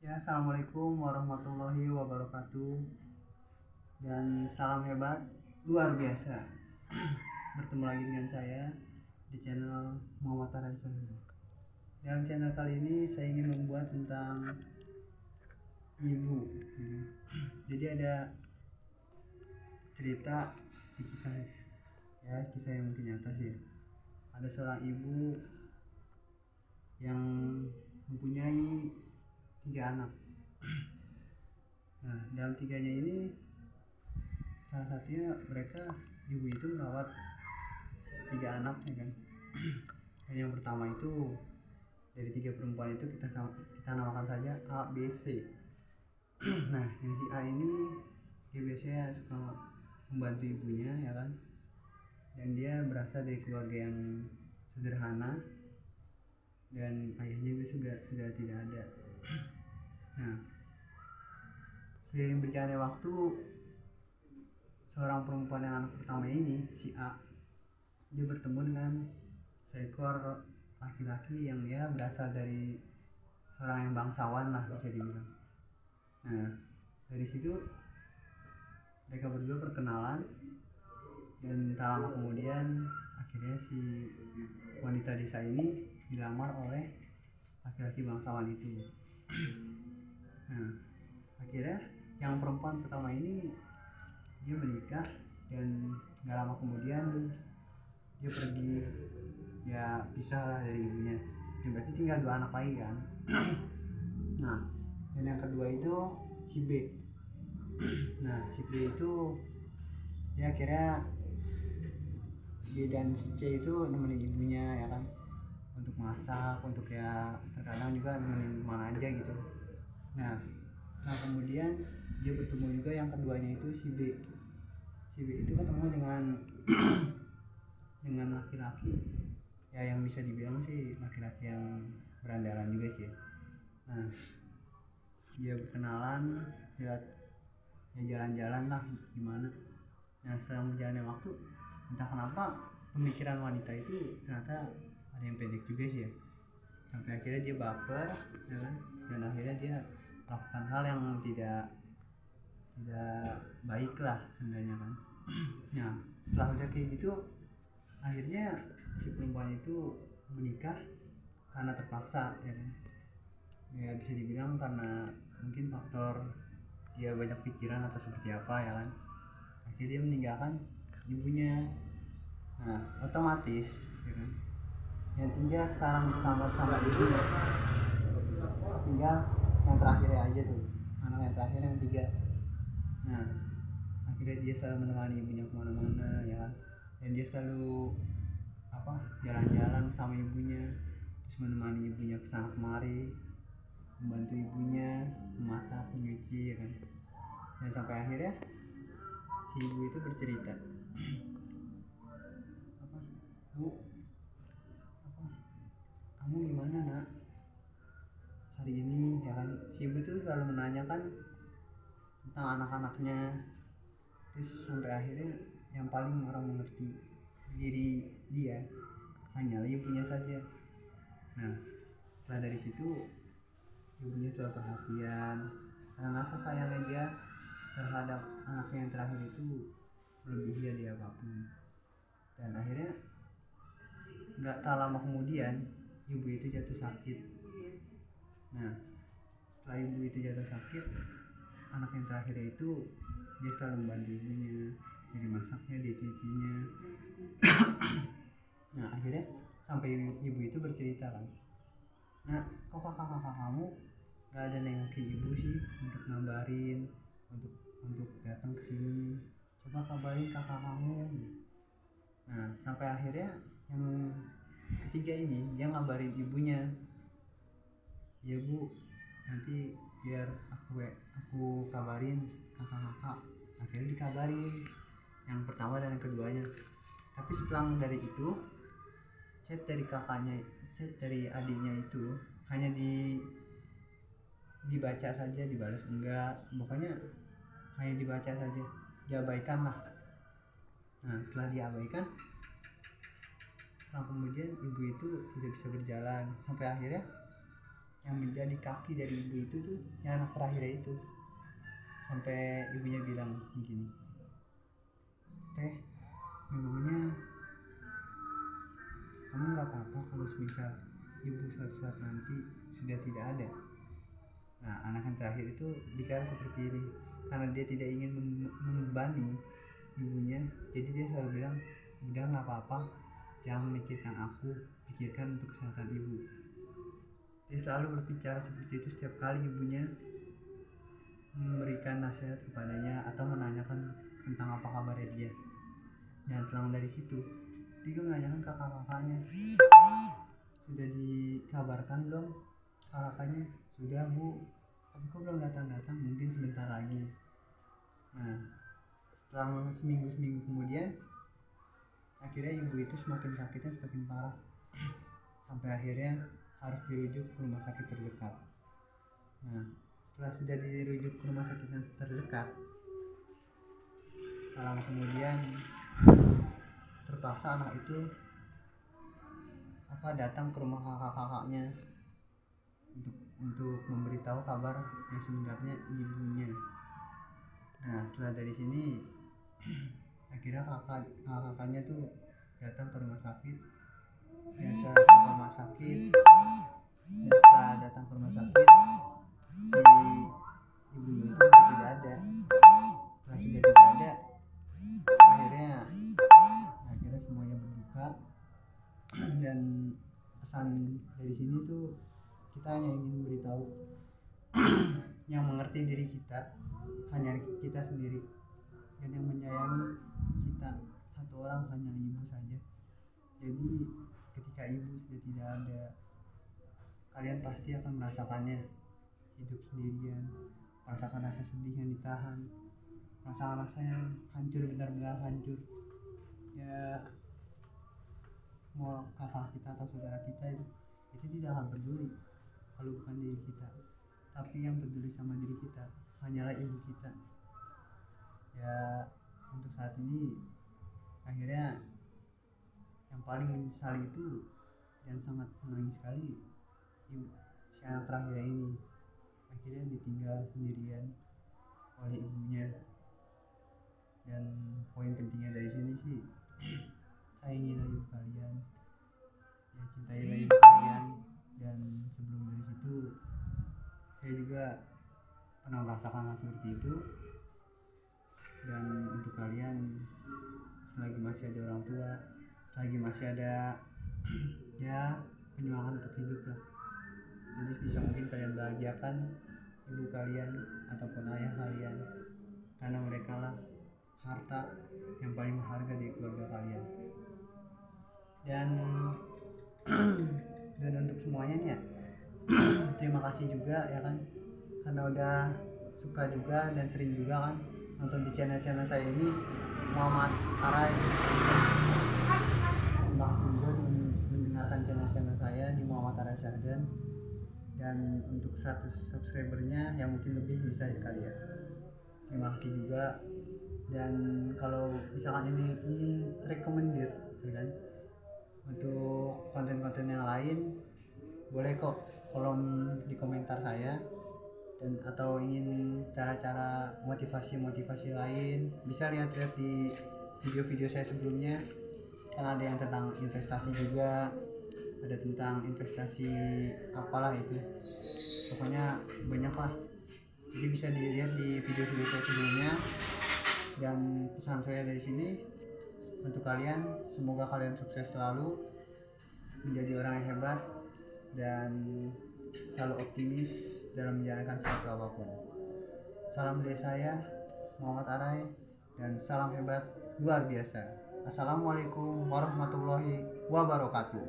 Ya, assalamualaikum warahmatullahi wabarakatuh. Dan salam hebat luar biasa. Bertemu lagi dengan saya di channel Muhammad Araiso. Dalam channel kali ini saya ingin membuat tentang ibu. Jadi ada cerita di kisah yang mungkin nyata sih. Ada seorang ibu yang mempunyai 3 anak. Nah, dalam tiganya ini salah satunya ibu itu merawat 3 anaknya kan. Dan yang pertama itu dari 3 perempuan itu kita namakan saja A, B, C. Nah, yang si A ini dia biasanya suka membantu ibunya ya kan. Dan dia berasal dari keluarga yang sederhana dan ayahnya juga sudah tidak ada. Nah, seiring berjalannya waktu, seorang perempuan yang anak pertama ini, si A, dia bertemu dengan seekor laki-laki yang ya berasal dari seorang yang bangsawan lah bisa dibilang. Nah, dari situ mereka berdua perkenalan dan tak lama kemudian akhirnya si wanita desa ini dilamar oleh laki-laki bangsawan itu. Nah, akhirnya yang perempuan pertama ini dia menikah dan gak lama kemudian dia pergi, ya pisah lah dari ibunya. Ya, berarti tinggal 2 anak lagi kan. Nah, dan yang kedua itu si B. Nah, si B itu ya akhirnya B dan si C itu nemenin ibunya ya kan, untuk masak, untuk ya terkadang juga nemenin kemana aja gitu. Nah, setelah kemudian dia bertemu juga yang keduanya itu si B. Si B itu ketemu dengan laki-laki ya yang bisa dibilang sih laki-laki yang berandalan juga sih. Nah, dia berkenalan lihat ya jalan-jalan lah gimana. Nah, setelah berjalannya waktu, entah kenapa pemikiran wanita itu ternyata ada yang pendek juga sih ya. Sampai akhirnya dia baper ya kan? Dan akhirnya dia melakukan hal yang tidak baik lah sebenarnya kan. Nah, setelah udah kayak gitu, akhirnya si perempuan itu menikah karena terpaksa ya kan. Ya bisa dibilang karena mungkin faktor dia banyak pikiran atau seperti apa ya kan. Akhirnya dia meninggalkan ibunya. Nah, otomatis ya kan, yang tinggal sekarang bersama ibunya tinggal yang terakhirnya aja tuh, anak yang terakhir yang 3. Nah, akhirnya dia selalu menemani ibunya kemana-mana ya kan. Dan dia selalu jalan-jalan sama ibunya, terus menemani ibunya kesana kemari, membantu ibunya memasak, menyuci ya kan. Dan sampai akhirnya si ibu itu bercerita, Bu, kamu gimana nak hari ini ya kan. Si ibu itu selalu menanyakan tentang anak-anaknya, terus sampai akhirnya yang paling orang mengerti diri dia hanyalah ibunya saja. Nah, setelah dari situ ibunya selalu perhatian karena rasa sayangnya dia terhadap anaknya yang terakhir itu melebihi dia apapun. Dan akhirnya nggak tak lama kemudian ibu itu jatuh sakit. Nah, setelah ibu itu jatuh sakit, anak yang terakhir itu dia selalu membantu ibunya, dari masaknya, dia cucinya. Nah, akhirnya sampai ibu itu bercerita kan, nah kok kakak-kakak kamu gak ada nengokin ibu sih untuk ngabarin, untuk datang ke sini, coba kabarin kakak kamu. Nah, sampai akhirnya yang ketiga ini dia ngabarin ibunya, ya bu, nanti biar aku kabarin kakak-kakak. Akhirnya dikabarin yang pertama dan yang keduanya. Tapi setelah dari itu chat dari adiknya itu hanya dibaca saja, dibalas enggak, pokoknya hanya dibaca saja, diabaikan lah. Nah, setelah diabaikan, kemudian ibu itu tidak bisa berjalan sampai akhirnya yang menjadi kaki dari ibu itu tuh yang anak terakhir itu. Sampai ibunya bilang begini, teh, memangnya kamu nggak apa-apa kalau semisal ibu suatu saat nanti sudah tidak ada? Nah, anak yang terakhir itu bicara seperti ini karena dia tidak ingin membebani ibunya, jadi dia selalu bilang, udah nggak apa-apa, jangan memikirkan aku, pikirkan untuk kesehatan ibu. Dia selalu berbicara seperti itu setiap kali ibunya memberikan nasihat kepadanya atau menanyakan tentang apa kabarnya dia. Dan selang dari situ dia juga menanyakan ke kakak-kakaknya, sudah dikabarkan belum kakaknya? Sudah bu, tapi kok belum datang-datang, mungkin sebentar lagi. Nah, setelah seminggu kemudian akhirnya ibu itu semakin sakitnya semakin parah, sampai akhirnya harus dirujuk ke rumah sakit terdekat. Nah, setelah sudah dirujuk ke rumah sakit yang terdekat, lama kemudian terpaksa anak itu datang ke rumah kakak-kakaknya untuk memberitahu kabar yang sebenarnya ibunya. Nah, setelah dari sini akhirnya kakaknya tuh datang ke rumah sakit. Dan setelah datang ke rumah sakit, si ibunya itu sudah tidak ada. Setelah sudah tidak ada, akhirnya semuanya berduka. Dan pesan dari sini tuh kita hanya ingin memberitahu yang mengerti diri kita hanya kita sendiri, dan yang menyayangi kita satu orang hanya ibu saja. Jadi ketika ibu sudah tidak ada, kalian pasti akan merasakannya, hidup sendirian, merasakan rasa sedih yang ditahan, merasakan rasa yang hancur, benar-benar hancur. Ya, mau kakak kita atau saudara kita itu tidak akan peduli kalau bukan diri kita, tapi yang peduli sama diri kita hanyalah ibu kita. Ya, untuk saat ini akhirnya yang paling menyesali itu dan sangat menangis sekali si anak terakhir ini akhirnya ditinggal sendirian oleh ibunya. Dan poin pentingnya dari sini sih, sayangilah ibu kalian, ya cintailah ibu kalian. Dan sebelum dari situ saya juga pernah merasakan hal seperti itu. Dan untuk kalian, selagi masih ada orang tua, selagi masih ada ya penyemangat untuk hidup lah, jadi bisa mungkin kalian bahagiakan ibu kalian ataupun ayah kalian, karena mereka lah harta yang paling berharga di keluarga kalian. Dan untuk semuanya nih ya, terima kasih juga ya kan, karena udah suka juga dan sering juga kan nonton di channel saya ini, Muhammad Arai. Terima kasih juga mendengarkan channel saya di Muhammad Arai Syahdan. Dan untuk 100 subscribernya yang mungkin lebih bisa kali ya, terima kasih juga. Dan kalau misalkan ini ingin recommended ya kan, untuk konten-konten yang lain, boleh kok kolom di komentar saya. Dan atau ingin cara-cara motivasi lain, bisa lihat-lihat di video-video saya sebelumnya, kan ada yang tentang investasi juga, ada tentang investasi apalah itu, pokoknya banyak lah, jadi bisa dilihat di video-video saya sebelumnya. Dan pesan saya dari sini untuk kalian, semoga kalian sukses selalu, menjadi orang yang hebat, dan selalu optimis dalam menjalankan suatu apapun. Salam dari saya, Muhammad Arai, dan salam hebat luar biasa. Assalamualaikum warahmatullahi wabarakatuh.